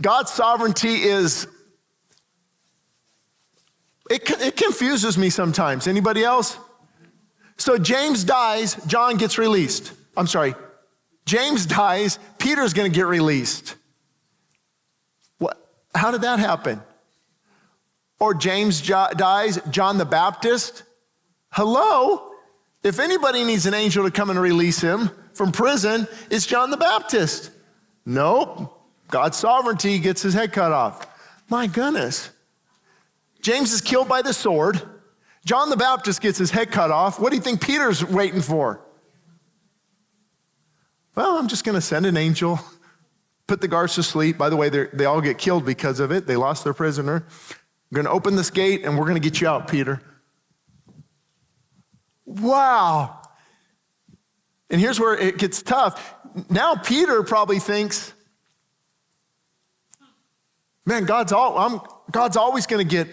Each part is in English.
God's sovereignty it confuses me sometimes. Anybody else? So James dies, John gets released. I'm sorry. James dies, Peter's going to get released. What? How did that happen? Or James dies, John the Baptist. Hello? If anybody needs an angel to come and release him from prison, it's John the Baptist. Nope. God's sovereignty gets his head cut off. My goodness. James is killed by the sword. John the Baptist gets his head cut off. What do you think Peter's waiting for? Well, I'm just going to send an angel, put the guards to sleep. By the way, they all get killed because of it. They lost their prisoner. We're going to open this gate and we're going to get you out, Peter. Wow. And here's where it gets tough. Now Peter probably thinks, man, God's always going to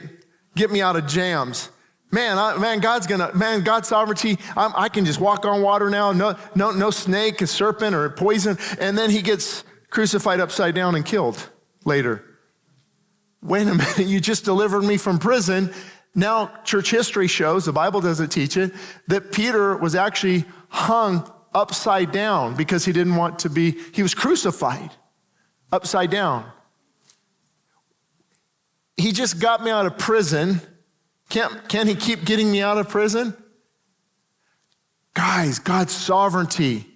get me out of jams. God's sovereignty. I can just walk on water now. No snake, a serpent, or a poison. And then he gets crucified upside down and killed later. Wait a minute, you just delivered me from prison. Now church history shows, the Bible doesn't teach it, that Peter was actually hung upside down because he was crucified upside down. He just got me out of prison. Can he keep getting me out of prison? Guys, God's sovereignty.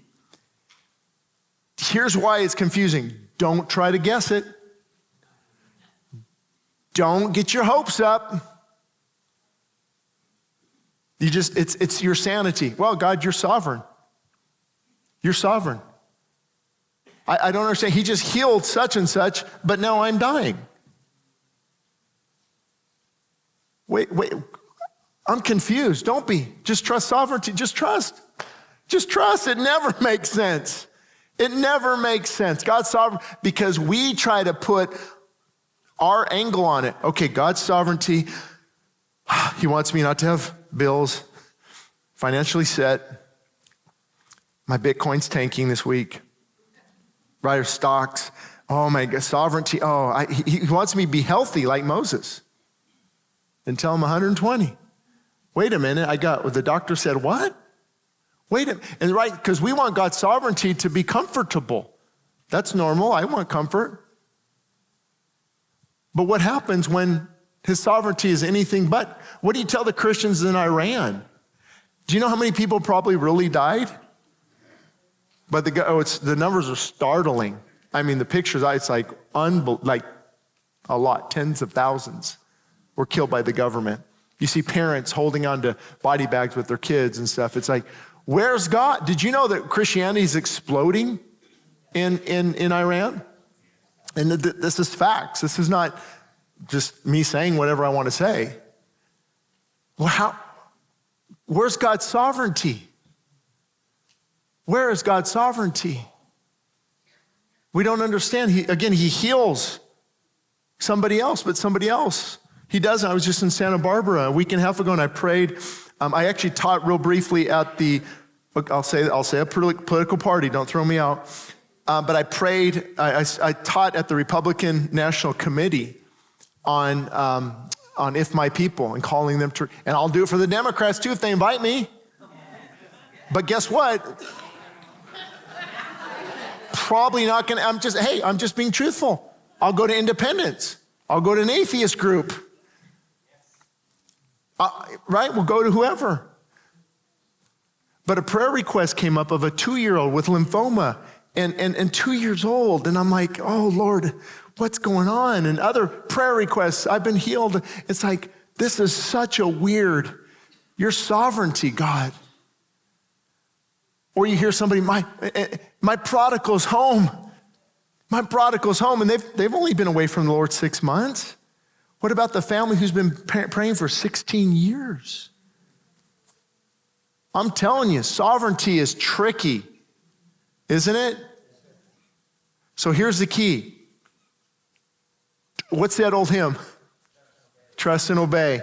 Here's why it's confusing. Don't try to guess it. Don't get your hopes up. It's your sanity. Well, God, you're sovereign. You're sovereign. I don't understand. He just healed such and such, but now I'm dying. Wait, I'm confused. Don't be. Just trust sovereignty. Just trust. Just trust. It never makes sense. It never makes sense. God's sovereign, because we try to put our angle on it. Okay, God's sovereignty. He wants me not to have bills, financially set. My Bitcoin's tanking this week. Right, or stocks. Oh my God, sovereignty. He wants me to be healthy like Moses. Until I'm 120. Wait a minute, the doctor said, what? Wait a minute, and right, because we want God's sovereignty to be comfortable. That's normal, I want comfort. But what happens when his sovereignty is anything but? What do you tell the Christians in Iran? Do you know how many people probably really died? But the numbers are startling. I mean, the pictures, it's like a lot, tens of thousands were killed by the government. You see parents holding on to body bags with their kids and stuff. It's like, where's God? Did you know that Christianity is exploding in Iran? And this is facts. This is not just me saying whatever I want to say. Well, where's God's sovereignty? Where is God's sovereignty? We don't understand. He heals somebody else, but somebody else he doesn't. I was just in Santa Barbara a week and a half ago, and I prayed. I actually taught real briefly at I'll say a political party. Don't throw me out. But I prayed. I taught at the Republican National Committee on If My People and calling them to. And I'll do it for the Democrats too if they invite me. But guess what? Probably not going to. I'm just being truthful. I'll go to independents. I'll go to an atheist group. Right? We'll go to whoever. But a prayer request came up of a 2-year-old with lymphoma and 2 years old. And I'm like, oh, Lord, what's going on? And other prayer requests, I've been healed. It's like, this is such a weird, your sovereignty, God. Or you hear somebody, my prodigal's home. My prodigal's home. And they've only been away from the Lord 6 months. What about the family who's been praying for 16 years? I'm telling you, sovereignty is tricky, isn't it? So here's the key. What's that old hymn? Trust and obey.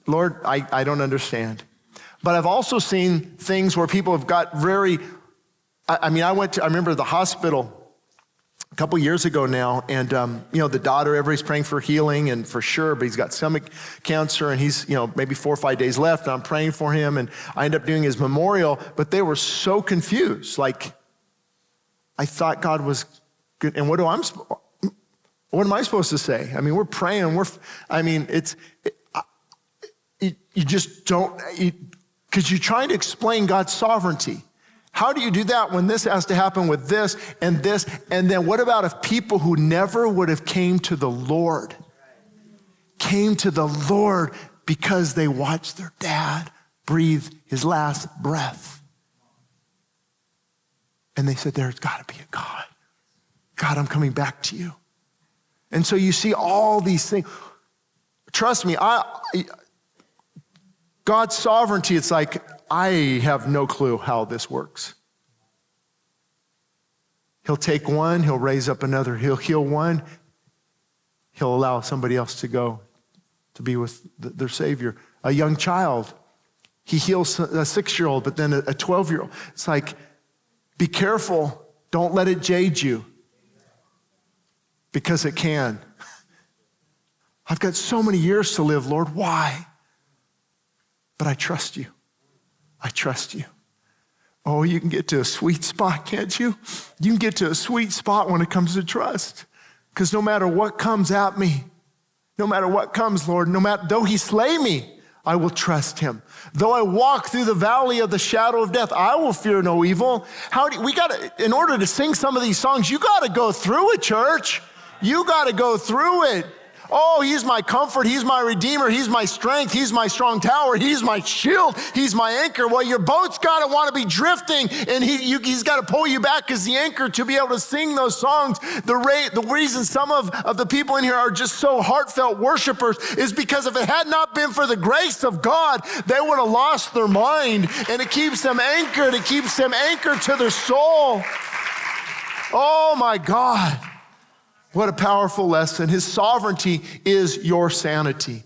Lord, I don't understand. But I've also seen things where people have got I remember the hospital couple years ago now, and the daughter, everybody's praying for healing and for sure, but he's got stomach cancer and he's maybe 4 or 5 days left, and I'm praying for him, and I end up doing his memorial, but they were so confused. Like, I thought God was good, and what am I supposed to say? I mean, we're praying, you just don't, because you're trying to explain God's sovereignty. How do you do that when this has to happen with this? And then what about if people who never would have came to the Lord because they watched their dad breathe his last breath? And they said, there's got to be a God. God, I'm coming back to you. And so you see all these things. Trust me, God's sovereignty, it's like, I have no clue how this works. He'll take one, he'll raise up another. He'll heal one, he'll allow somebody else to go to be with their Savior. A young child, he heals a 6-year-old, but then a 12-year-old. It's like, be careful, don't let it jade you, because it can. I've got so many years to live, Lord, why? But I trust you. I trust you. Oh, you can get to a sweet spot, can't you? You can get to a sweet spot when it comes to trust. Because no matter what comes at me, no matter what comes, Lord, though he slay me, I will trust him. Though I walk through the valley of the shadow of death, I will fear no evil. In order to sing some of these songs, you got to go through it, church. You got to go through it. Oh, he's my comfort, he's my redeemer, he's my strength, he's my strong tower, he's my shield, he's my anchor. Well, your boat's got to want to be drifting, and he's got to pull you back as the anchor to be able to sing those songs. The reason some of the people in here are just so heartfelt worshipers is because if it had not been for the grace of God, they would have lost their mind, and it keeps them anchored. It keeps them anchored to their soul. Oh, my God. What a powerful lesson. His sovereignty is your sanity.